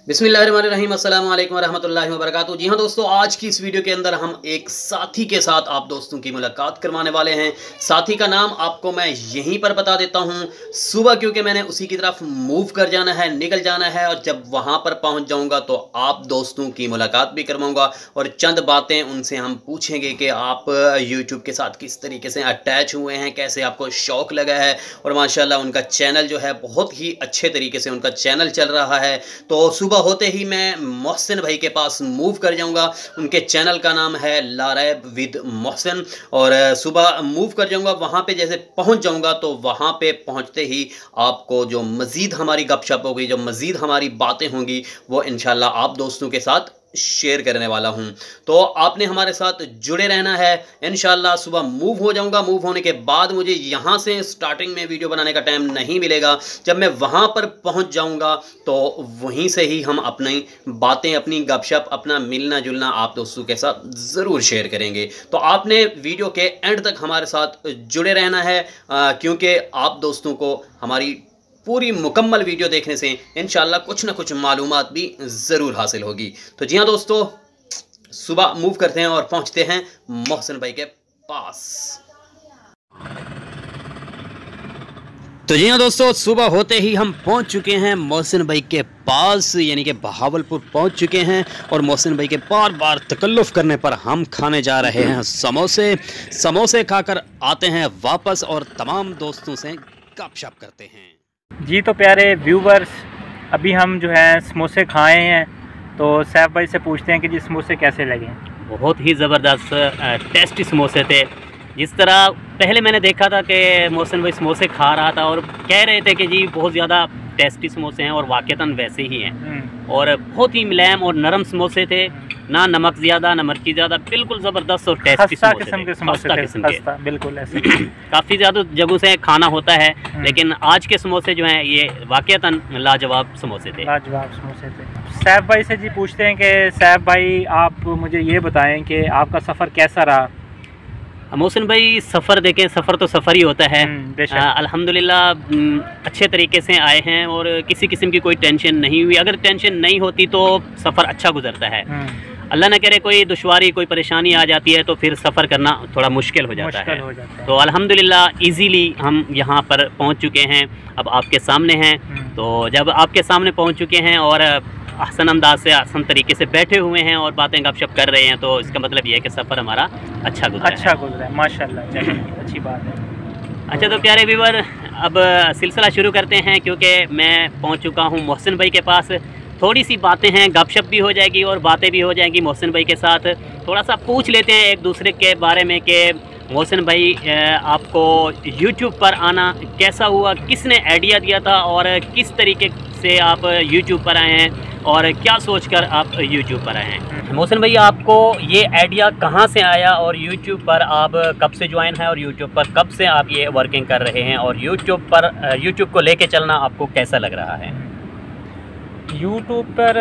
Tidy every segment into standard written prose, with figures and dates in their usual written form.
बिस्मिल्लाहिर्रहमानिर्रहीम, अस्सलाम वालेकुम रहमतुल्लाहि व बरकातुहू। जी हाँ दोस्तों, आज की इस वीडियो के अंदर हम एक साथी के साथ आप दोस्तों की मुलाकात करवाने वाले हैं। साथी का नाम आपको मैं यहीं पर बता देता हूँ। सुबह क्योंकि मैंने उसी की तरफ मूव कर जाना है, निकल जाना है, और जब वहाँ पर पहुँच जाऊँगा तो आप दोस्तों की मुलाकात भी करवाऊँगा और चंद बातें उनसे हम पूछेंगे कि आप यूट्यूब के साथ किस तरीके से अटैच हुए हैं, कैसे आपको शौक़ लगा है। और माशाल्लाह उनका चैनल जो है बहुत ही अच्छे तरीके से उनका चैनल चल रहा है। तो सुबह होते ही मैं मोहसिन भाई के पास मूव कर जाऊंगा। उनके चैनल का नाम है लारैब विद मोहसिन, और सुबह मूव कर जाऊंगा। वहां पे जैसे पहुंच जाऊंगा तो वहां पे पहुंचते ही आपको जो मज़ीद हमारी गपशप होगी, जो मज़ीद हमारी बातें होंगी, वो इंशाल्लाह आप दोस्तों के साथ शेयर करने वाला हूं। तो आपने हमारे साथ जुड़े रहना है। इंशाल्लाह सुबह मूव हो जाऊंगा। मूव होने के बाद मुझे यहां से स्टार्टिंग में वीडियो बनाने का टाइम नहीं मिलेगा। जब मैं वहां पर पहुंच जाऊंगा तो वहीं से ही हम अपनी बातें, अपनी गपशप, अपना मिलना जुलना आप दोस्तों के साथ ज़रूर शेयर करेंगे। तो आपने वीडियो के एंड तक हमारे साथ जुड़े रहना है, क्योंकि आप दोस्तों को हमारी पूरी मुकम्मल वीडियो देखने से इंशाल्लाह कुछ ना कुछ मालूमात भी ज़रूर हासिल होगी। तो जी हाँ दोस्तों, सुबह मूव करते हैं और पहुंचते हैं मोहसिन भाई के पास। तो जी हाँ दोस्तों, सुबह होते ही हम पहुंच चुके हैं मोहसिन भाई के पास, यानी कि बहावलपुर पहुंच चुके हैं। और मोहसिन भाई के बार बार तकल्लुफ़ करने पर हम खाने जा रहे हैं समोसे खाकर आते हैं वापस और तमाम दोस्तों से गपशप करते हैं। जी तो प्यारे व्यूवर्स, अभी हम जो है समोसे खाए हैं, तो सैफ भाई से पूछते हैं कि जी समोसे कैसे लगे। बहुत ही ज़बरदस्त टेस्टी समोसे थे। जिस तरह पहले मैंने देखा था कि मोहसिन भाई समोसे खा रहा था और कह रहे थे कि जी बहुत ज़्यादा टेस्टी समोसे हैं, और वाक़तन वैसे ही हैं। और बहुत ही मुलायम और नरम समोसे थे, ना नमक ज़्यादा ना मिर्ची ज़्यादा, बिल्कुल ज़बरदस्त और टेस्टी किस्म के समोसे थे। बिल्कुल ऐसे काफ़ी ज़्यादा जगहों से खाना होता है, लेकिन आज के समोसे जो हैं ये वाक़तन लाजवाब समोसे थे। लाजवाब समोसे थे। सैफ भाई से जी पूछते हैं कि सैफ भाई आप मुझे ये बताएं कि आपका सफ़र कैसा रहा। मोहसिन भाई, सफ़र देखें, सफ़र तो सफ़र ही होता है। अल्हम्दुलिल्लाह अच्छे तरीके से आए हैं और किसी किस्म की कोई टेंशन नहीं हुई। अगर टेंशन नहीं होती तो सफ़र अच्छा गुजरता है। अल्लाह न करे कोई दुश्वारी, कोई परेशानी आ जाती है तो फिर सफ़र करना थोड़ा मुश्किल हो जाता है। तो अल्हम्दुलिल्लाह इजीली हम यहाँ पर पहुँच चुके हैं, अब आपके सामने हैं। तो जब आपके सामने पहुँच चुके हैं और आसान अंदाज से, आसान तरीके से बैठे हुए हैं और बातें गपशप कर रहे हैं, तो इसका मतलब ये है कि सफ़र हमारा अच्छा गुजरा है। माशाल्लाह, चलिए अच्छी बात है। अच्छा तो प्यारे व्यूवर, अब सिलसिला शुरू करते हैं, क्योंकि मैं पहुंच चुका हूं मोहसिन भाई के पास। थोड़ी सी बातें हैं, गपशप भी हो जाएगी और बातें भी हो जाएंगी मोहसिन भाई के साथ। थोड़ा सा पूछ लेते हैं एक दूसरे के बारे में कि मोहसिन भाई, आपको यूट्यूब पर आना कैसा हुआ, किसने आइडिया दिया था और किस तरीके से आप यूट्यूब पर आए हैं और क्या सोचकर आप यूट्यूब पर आए हैं। मोहसिन भाई, आपको ये आइडिया कहाँ से आया और यूट्यूब पर आप कब से ज्वाइन हैं और यूट्यूब पर कब से आप ये वर्किंग कर रहे हैं, और यूट्यूब को लेके चलना आपको कैसा लग रहा है? यूट्यूब पर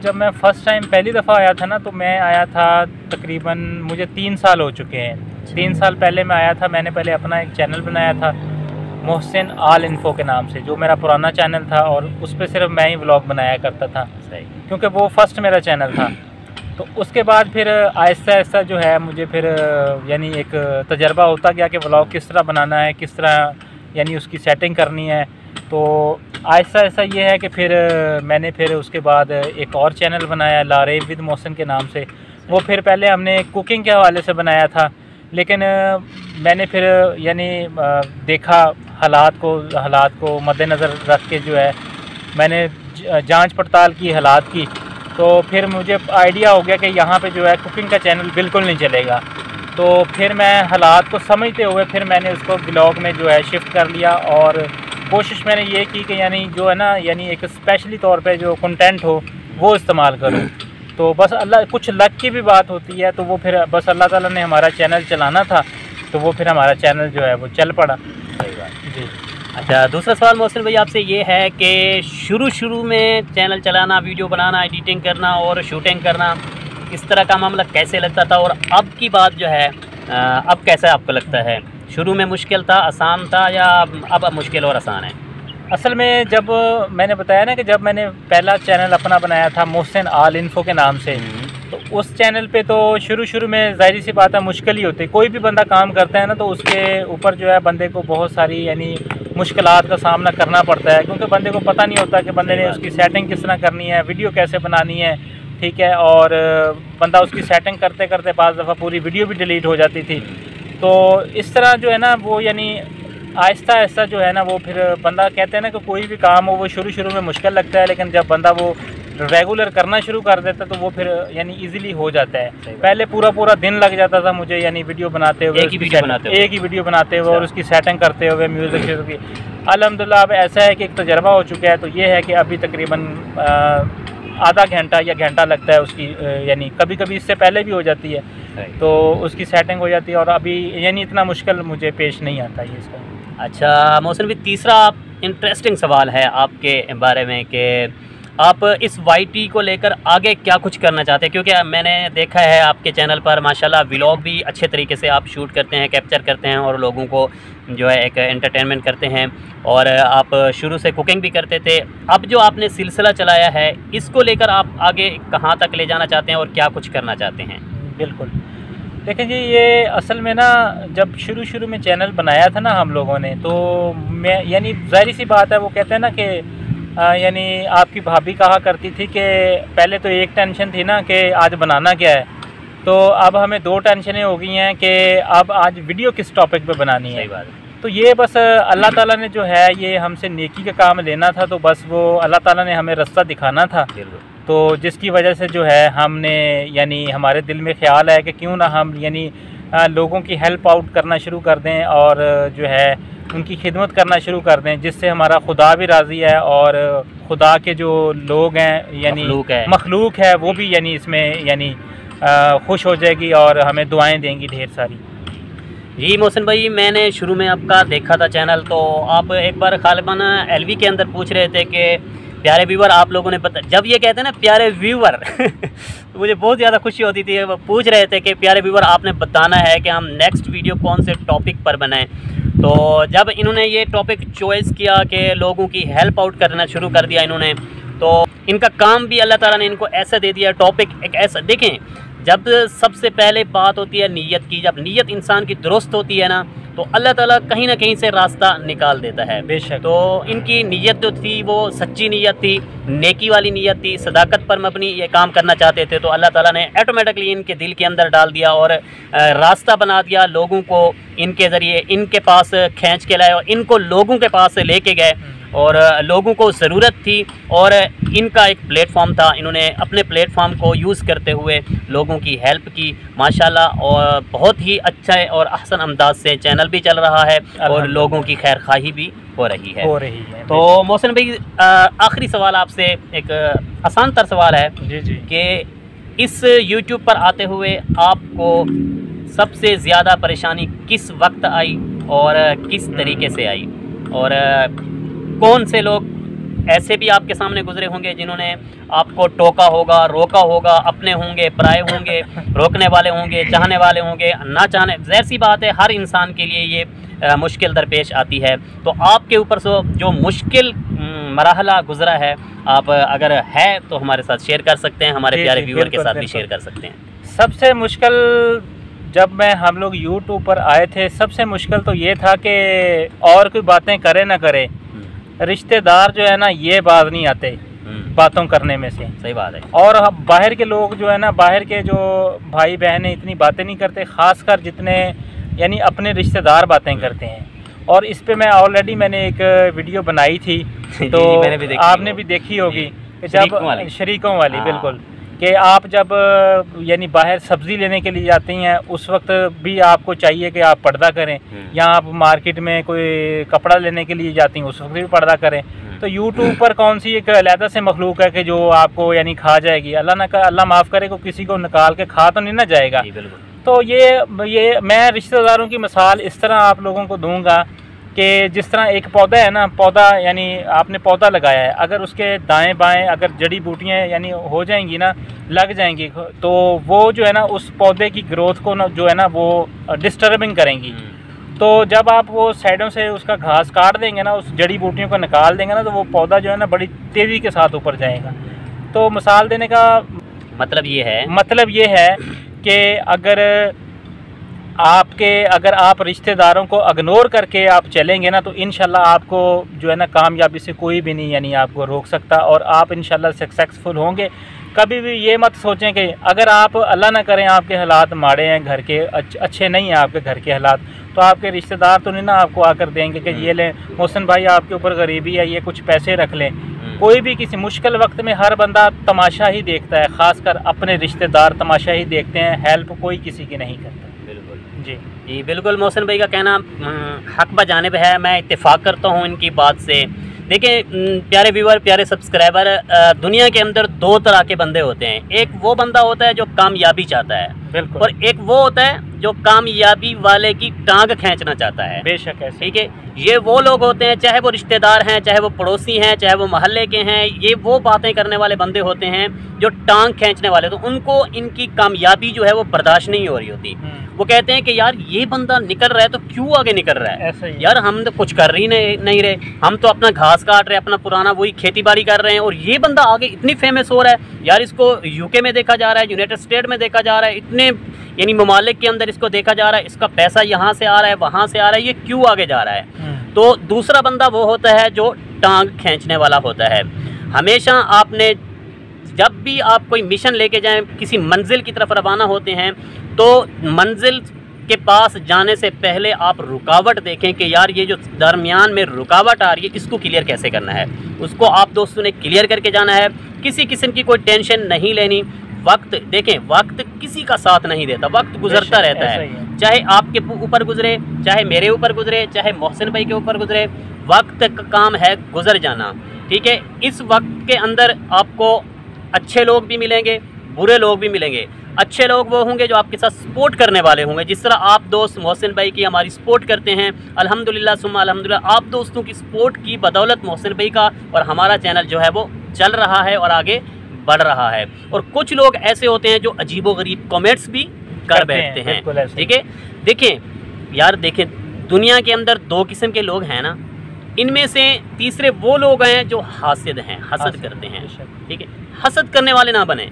जब मैं फ़र्स्ट टाइम पहली दफ़ा आया था ना, तो मैं आया था तकरीबन, मुझे 3 साल हो चुके हैं। 3 साल पहले मैं आया था। मैंने पहले अपना एक चैनल बनाया था मोहसिन आल इन्फो के नाम से, जो मेरा पुराना चैनल था, और उस पर सिर्फ मैं ही व्लॉग बनाया करता था, क्योंकि वो फर्स्ट मेरा चैनल था। तो उसके बाद फिर आहिस्ता आहिस्ता जो है मुझे फिर यानी एक तजर्बा होता गया कि व्लॉग किस तरह बनाना है, किस तरह यानी उसकी सेटिंग करनी है। तो आहिस्ता आहिस्ता ये है कि फिर मैंने फिर उसके बाद एक और चैनल बनाया लारैब विद मोहसिन के नाम से। वो फिर पहले हमने कुकिंग के हवाले से बनाया था, लेकिन मैंने फिर यानी देखा हालात को मद्देनज़र रख के जो है मैंने जांच पड़ताल की हालात की। तो फिर मुझे आइडिया हो गया कि यहाँ पे जो है कुकिंग का चैनल बिल्कुल नहीं चलेगा। तो फिर मैं हालात को समझते हुए फिर मैंने उसको व्लॉग में जो है शिफ्ट कर लिया, और कोशिश मैंने ये की कि यानी जो है ना, यानी एक स्पेशली तौर पे जो कंटेंट हो वो इस्तेमाल करूँ। तो बस अल्लाह, कुछ लक की भी बात होती है, तो वो फिर बस अल्लाह ताला ने हमारा चैनल चलाना था, तो वो फिर हमारा चैनल जो है वो चल पड़ा। सही बात जी। अच्छा, दूसरा सवाल मोहसिन भाई आपसे ये है कि शुरू में चैनल चलाना, वीडियो बनाना, एडिटिंग करना और शूटिंग करना, इस तरह का मामला कैसे लगता था, और अब की बात जो है अब कैसा आपको लगता है? शुरू में मुश्किल था, आसान था, या अब मुश्किल और आसान है? असल में जब मैंने बताया ना कि जब मैंने पहला चैनल अपना बनाया था मोहसिन आल इन्फो के नाम से, तो उस चैनल पे तो शुरू में ज़ाहिर सी बात है मुश्किल ही होती है। कोई भी बंदा काम करता है ना तो उसके ऊपर जो है बंदे को बहुत सारी यानी मुश्किलात का सामना करना पड़ता है, क्योंकि बंदे को पता नहीं होता कि बंदे ने उसकी सेटिंग किस तरह करनी है, वीडियो कैसे बनानी है, ठीक है। और बंदा उसकी सेटिंग करते करते बाज़ दफ़ा पूरी वीडियो भी डिलीट हो जाती थी। तो इस तरह जो है ना वो यानी आहिस्ता आहिस्ता जो है ना वो फिर बंदा कहते हैं ना कि कोई भी काम हो वो शुरू में मुश्किल लगता है, लेकिन जब बंदा वो रेगुलर करना शुरू कर देता है तो वो फिर यानी इजीली हो जाता है। पहले पूरा दिन लग जाता था मुझे यानी वीडियो बनाते हुए, एक ही वीडियो बनाते हुए और उसकी सेटिंग करते हुए म्यूज़िक की। अल्हम्दुलिल्लाह अब ऐसा है कि एक तजर्बा हो चुका है, तो ये है कि अभी तकरीबन आधा घंटा या घंटा लगता है उसकी, यानी कभी इससे पहले भी हो जाती है तो उसकी सेटिंग हो जाती है, और अभी यानी इतना मुश्किल मुझे पेश नहीं आता है इसका। अच्छा मोहसिन भाई, तीसरा इंटरेस्टिंग सवाल है आपके बारे में कि आप इस वाईटी को लेकर आगे क्या कुछ करना चाहते हैं, क्योंकि मैंने देखा है आपके चैनल पर माशाल्लाह व्लॉग भी अच्छे तरीके से आप शूट करते हैं, कैप्चर करते हैं और लोगों को जो है एक एंटरटेनमेंट करते हैं, और आप शुरू से कुकिंग भी करते थे। अब जो आपने सिलसिला चलाया है इसको लेकर आप आगे कहाँ तक ले जाना चाहते हैं और क्या कुछ करना चाहते हैं? बिल्कुल, देखें जी, ये असल में ना जब शुरू में चैनल बनाया था ना हम लोगों ने, तो मैं यानी ज़ाहिर सी बात है वो कहते हैं ना कि यानी आपकी भाभी कहा करती थी कि पहले तो एक टेंशन थी ना कि आज बनाना क्या है, तो अब हमें दो टेंशनें हो गई हैं कि अब आज वीडियो किस टॉपिक पे बनानी है। सही बात है। तो ये बस अल्लाह ताला ने जो है ये हमसे नेकी का काम लेना था, तो बस वो अल्लाह ताला ने हमें रास्ता दिखाना था, तो जिसकी वजह से जो है हमने यानी हमारे दिल में ख्याल है कि क्यों ना हम यानी लोगों की हेल्प आउट करना शुरू कर दें और जो है उनकी खिदमत करना शुरू कर दें, जिससे हमारा खुदा भी राज़ी है और खुदा के जो लोग हैं यानी मखलूक है वो भी यानी इसमें यानी खुश हो जाएगी और हमें दुआएं देंगी ढेर सारी। जी मोहसिन भाई, मैंने शुरू में आपका देखा था चैनल, तो आप एक बार खालिबाना एलवी के अंदर पूछ रहे थे कि प्यारे व्यूवर आप लोगों ने पता, जब ये कहते हैं ना प्यारे व्यूवर तो मुझे बहुत ज़्यादा खुशी होती थी। वो पूछ रहे थे कि प्यारे व्यूवर आपने बताना है कि हम नेक्स्ट वीडियो कौन से टॉपिक पर बनाएं। तो जब इन्होंने ये टॉपिक चॉइस किया कि लोगों की हेल्प आउट करना शुरू कर दिया इन्होंने, तो इनका काम भी अल्लाह ताला ने इनको ऐसा दे दिया, टॉपिक एक ऐसा। देखें, जब सबसे पहले बात होती है नीयत की, जब नीयत इंसान की दुरुस्त होती है ना तो अल्लाह ताला कहीं ना कहीं से रास्ता निकाल देता है। बेशक। तो इनकी नीयत जो थी वो सच्ची नीयत थी, नेकी वाली नीयत थी, सदाकत पर मबनी ये काम करना चाहते थे, तो अल्लाह ताला ने ऑटोमेटिकली इनके दिल के अंदर डाल दिया और रास्ता बना दिया, लोगों को इनके ज़रिए इनके पास खींच के लाए और इनको लोगों के पास लेके गए, और लोगों को ज़रूरत थी और इनका एक प्लेटफॉर्म था, इन्होंने अपने प्लेटफॉर्म को यूज़ करते हुए लोगों की हेल्प की माशाल्लाह, और बहुत ही अच्छा और अहसन अंदाज से चैनल भी चल रहा है और लोगों की खैर खाही भी हो रही है। तो मोहसिन भाई, आखिरी सवाल आपसे, एक आसान तर सवाल है कि इस यूट्यूब पर आते हुए आपको सबसे ज़्यादा परेशानी किस वक्त आई और किस तरीके से आई, और कौन से लोग ऐसे भी आपके सामने गुजरे होंगे जिन्होंने आपको टोका होगा, रोका होगा, अपने होंगे, पराए होंगे, रोकने वाले होंगे, चाहने वाले होंगे, ना चाहने, ज़ाहिर सी बात है हर इंसान के लिए ये मुश्किल दरपेश आती है। तो आपके ऊपर से जो मुश्किल मरहला गुजरा है, आप अगर है तो हमारे साथ शेयर कर सकते हैं, हमारे प्यारे व्यूअर के साथ भी शेयर कर सकते हैं। सबसे मुश्किल जब हम लोग यूट्यूब पर आए थे, सबसे मुश्किल तो ये था कि और कोई बातें करे ना करे, रिश्तेदार जो है ना ये बात नहीं आते बातों करने में से। सही बात है। और बाहर के लोग जो है ना, बाहर के जो भाई बहनें इतनी बातें नहीं करते, ख़ासकर जितने यानी अपने रिश्तेदार बातें करते हैं। और इस पे मैं ऑलरेडी मैंने एक वीडियो बनाई थी तो आपने भी देखी होगी, जब शरीकों वाली, बिल्कुल, कि आप जब यानी बाहर सब्ज़ी लेने के लिए जाती हैं उस वक्त भी आपको चाहिए कि आप पर्दा करें, या आप मार्केट में कोई कपड़ा लेने के लिए जाती हैं उस वक्त भी पर्दा करें। तो यूट्यूब पर कौन सी एक अलहदा से मखलूक है कि जो आपको यानी खा जाएगी, अल्लाह माफ़ करे को किसी को निकाल के खा तो नहीं ना जाएगा। तो ये मैं रिश्तेदारों की मिसाल इस तरह आप लोगों को दूंगा कि जिस तरह एक पौधा है ना, पौधा यानी आपने पौधा लगाया है, अगर उसके दाएं बाएं अगर जड़ी बूटियाँ यानी हो जाएंगी ना, लग जाएंगी, तो वो जो है ना उस पौधे की ग्रोथ को ना जो है ना वो डिस्टर्बिंग करेंगी। तो जब आप वो साइडों से उसका घास काट देंगे ना, उस जड़ी बूटियों को निकाल देंगे ना, तो वो पौधा जो है ना बड़ी तेज़ी के साथ ऊपर जाएगा। तो मिसाल देने का मतलब ये है कि अगर आप रिश्तेदारों को इग्नोर करके आप चलेंगे ना, तो इंशाल्लाह आपको जो है ना कामयाबी से कोई भी नहीं यानी आपको रोक सकता, और आप इंशाल्लाह सक्सेसफुल होंगे। कभी भी ये मत सोचें कि अगर आप अल्लाह ना करें आपके हालात माड़े हैं, घर के अच्छे नहीं हैं आपके घर के हालात, तो आपके रिश्तेदार तो नहीं ना आपको आकर देंगे कि ये लें मोहसिन भाई आपके ऊपर गरीबी है, ये कुछ पैसे रख लें। कोई भी किसी मुश्किल वक्त में हर बंदा तमाशा ही देखता है, ख़ासकर अपने रिश्तेदार तमाशा ही देखते हैं, हेल्प कोई किसी की नहीं करता। बिल्कुल जी बिल्कुल मोहसिन भाई का कहना हक बजानिब है, मैं इत्तेफाक करता हूँ इनकी बात से। देखिए प्यारे व्यूअर, प्यारे सब्सक्राइबर, दुनिया के अंदर दो तरह के बंदे होते हैं। एक वो बंदा होता है जो कामयाबी चाहता है, बिल्कुल, और एक वो होता है जो कामयाबी वाले की टांग खींचना चाहता है। बेशक है, ठीक है। ये वो लोग होते हैं, चाहे वो रिश्तेदार हैं, चाहे वो पड़ोसी हैं, चाहे वो मोहल्ले के हैं, ये वो बातें करने वाले बंदे होते हैं जो टांग खींचने वाले, तो उनको इनकी कामयाबी जो है वो बर्दाश्त नहीं हो रही होती। वो कहते हैं कि यार ये बंदा निकल रहा है तो क्यों आगे निकल रहा है, ऐसा ही यार हम तो कुछ कर ही नहीं रहे, हम तो अपना घास काट रहे हैं, अपना पुराना वही खेती बाड़ी कर रहे हैं, और ये बंदा आगे इतनी फेमस हो रहा है, यार इसको यूके में देखा जा रहा है, यूनाइटेड स्टेट में देखा जा रहा है, इतने यानी ममालिक के अंदर इसको देखा जा रहा है, इसका पैसा यहाँ से आ रहा है, वहाँ से आ रहा है, ये क्यों आगे जा रहा है। तो दूसरा बंदा वो होता है जो टांग खींचने वाला होता है। हमेशा आपने जब भी आप कोई मिशन लेके जाएं, किसी मंजिल की तरफ रवाना होते हैं, तो मंजिल के पास जाने से पहले आप रुकावट देखें कि यार ये जो दरमियान में रुकावट आ रही है इसको क्लियर कैसे करना है, उसको आप दोस्तों ने क्लियर करके जाना है। किसी किस्म की कोई टेंशन नहीं लेनी। वक्त देखें, वक्त किसी का साथ नहीं देता, वक्त गुजरता रहता है, चाहे आपके ऊपर गुजरे, चाहे मेरे ऊपर गुजरे, चाहे मोहसिन भाई के ऊपर गुजरे, वक्त का काम है गुजर जाना। ठीक है। इस वक्त के अंदर आपको अच्छे लोग भी मिलेंगे, बुरे लोग भी मिलेंगे। अच्छे लोग वो होंगे जो आपके साथ सपोर्ट करने वाले होंगे, जिस तरह आप दोस्त मोहसिन भाई की हमारी सपोर्ट करते हैं। अल्हम्दुलिल्लाह सुम्मा अल्हम्दुलिल्लाह, आप दोस्तों की सपोर्ट की बदौलत मोहसिन भाई का और हमारा चैनल जो है वो चल रहा है और आगे बढ़ रहा है। और कुछ लोग ऐसे होते हैं जो अजीबोगरीब कमेंट्स भी कर बैठते हैं। ठीक है। देखें यार, देखें दुनिया के अंदर दो किस्म के लोग हैं ना, इनमें से तीसरे वो लोग हैं जो हासिद हैं, हसद करते हैं। ठीक है। हसद करने वाले ना बने।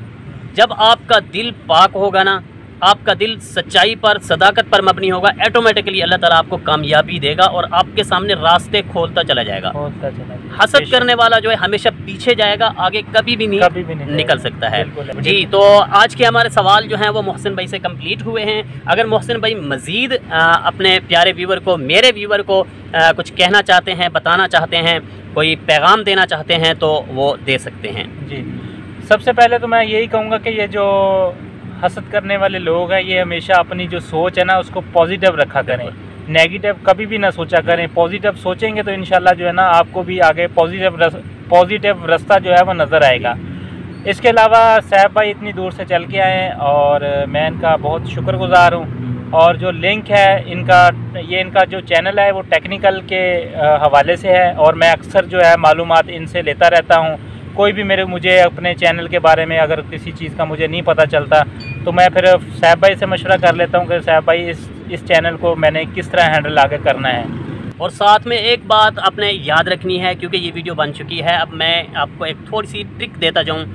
जब आपका दिल पाक होगा ना, आपका दिल सच्चाई पर, सदाकत पर मबनी होगा, ऑटोमेटिकली अल्लाह ताला आपको कामयाबी देगा और आपके सामने रास्ते खोलता चला जाएगा। हसद करने वाला जो है हमेशा पीछे जाएगा, आगे कभी भी नहीं निकल सकता है। जी, तो आज के हमारे सवाल जो हैं वो मोहसिन भाई से कंप्लीट हुए हैं। अगर मोहसिन भाई मज़ीद अपने प्यारे व्यूवर को, मेरे व्यूवर को कुछ कहना चाहते हैं, बताना चाहते हैं, कोई पैगाम देना चाहते हैं, तो वो दे सकते हैं। जी, सबसे पहले तो मैं यही कहूँगा कि ये जो हसद करने वाले लोग हैं, ये हमेशा अपनी जो सोच है ना उसको पॉजिटिव रखा करें, नेगेटिव कभी भी ना सोचा करें। पॉजिटिव सोचेंगे तो इंशाल्लाह जो है ना आपको भी आगे पॉजिटिव रास्ता जो है वो नज़र आएगा। इसके अलावा साहब भाई इतनी दूर से चल के आए और मैं इनका बहुत शुक्रगुजार हूँ। और जो लिंक है इनका जो चैनल है वो टेक्निकल के हवाले से है और मैं अक्सर जो है मालूमात इनसे लेता रहता हूँ। कोई भी मुझे अपने चैनल के बारे में अगर किसी चीज़ का मुझे नहीं पता चलता तो मैं फिर साहब भाई से मशवरा कर लेता हूँ कि साहब भाई इस चैनल को मैंने किस तरह हैंडल आगे करना है। और साथ में एक बात आपने याद रखनी है, क्योंकि ये वीडियो बन चुकी है, अब मैं आपको एक थोड़ी सी ट्रिक देता जाऊँ।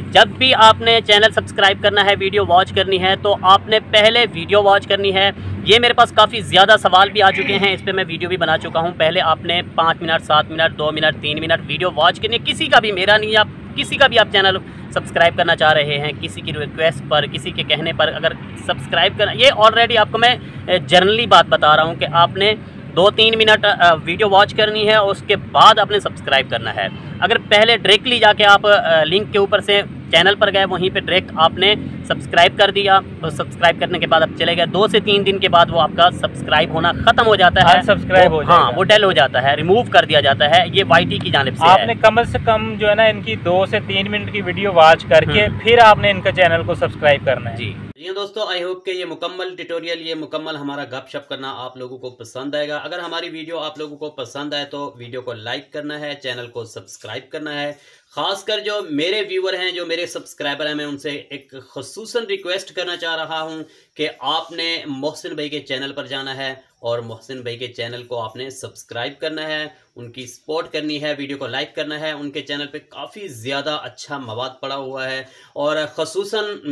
जब भी आपने चैनल सब्सक्राइब करना है, वीडियो वॉच करनी है, तो आपने पहले वीडियो वॉच करनी है। ये मेरे पास काफ़ी ज़्यादा सवाल भी आ चुके हैं, इस पर मैं वीडियो भी बना चुका हूँ। पहले आपने 5 minute, 7 minute, 2 minute, 3 minute video watch करनी है। किसी का भी, मेरा नहीं, आप किसी का भी आप चैनल सब्सक्राइब करना चाह रहे हैं, किसी की रिक्वेस्ट पर, किसी के कहने पर अगर सब्सक्राइब करना, ये ऑलरेडी आपको मैं जनरली बात बता रहा हूँ कि आपने 2-3 मिनट वीडियो वॉच करनी है और उसके बाद आपने सब्सक्राइब करना है। अगर पहले डायरेक्टली जाके आप लिंक के ऊपर से चैनल पर गए, वहीं पे डायरेक्ट आपने सब्सक्राइब कर दिया, तो सब्सक्राइब करने के बाद आप चले गए, 2 से 3 दिन के बाद वो आपका सब्सक्राइब होना ख़त्म हो जाता है, सब्सक्राइब हो जाता है। हाँ, वो डेल हो जाता है, रिमूव कर दिया जाता है। ये YT की जानिब से आपने कम से कम जो है ना इनकी 2 से 3 मिनट की वीडियो वॉच करके फिर आपने इनका चैनल को सब्सक्राइब करना है। जी दोस्तों, आई होप कि ये मुकम्मल ट्यूटोरियल, ये मुकम्मल हमारा गपशप करना आप लोगों को पसंद आएगा। अगर हमारी वीडियो आप लोगों को पसंद आए तो वीडियो को लाइक करना है, चैनल को सब्सक्राइब करना है। खासकर जो मेरे व्यूअर हैं, जो मेरे सब्सक्राइबर हैं, मैं उनसे एक खुसूसन रिक्वेस्ट करना चाह रहा हूं कि आपने मोहसिन भाई के चैनल पर जाना है और मोहसिन भाई के चैनल को आपने सब्सक्राइब करना है, उनकी सपोर्ट करनी है, वीडियो को लाइक करना है। उनके चैनल पे काफ़ी ज़्यादा अच्छा मवाद पड़ा हुआ है और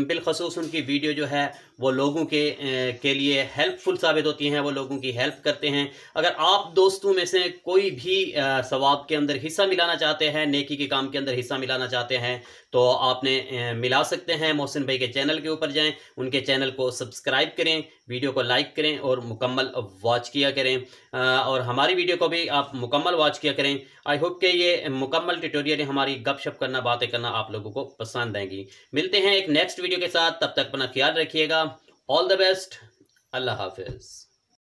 बिलखसूस उनकी वीडियो जो है वो लोगों के लिए हेल्पफुल साबित होती हैं, वो लोगों की हेल्प करते हैं। अगर आप दोस्तों में से कोई भी सवाब के अंदर हिस्सा मिलाना चाहते हैं, नेकी के काम के अंदर हिस्सा मिलाना चाहते हैं, तो आपने मिला सकते हैं। मोहसिन भाई के चैनल के ऊपर जाएं, उनके चैनल को सब्सक्राइब करें, वीडियो को लाइक करें और मुकम्मल वॉच किया करें और हमारी वीडियो को भी आप मुकम्मल वॉच किया करें। आई होप कि ये मुकम्मल ट्यूटोरियल हमारी गपशप करना, बातें करना आप लोगों को पसंद आएंगी। मिलते हैं एक नेक्स्ट वीडियो के साथ, तब तक अपना ख्याल रखिएगा। ऑल द बेस्ट, अल्लाह हाफिज़।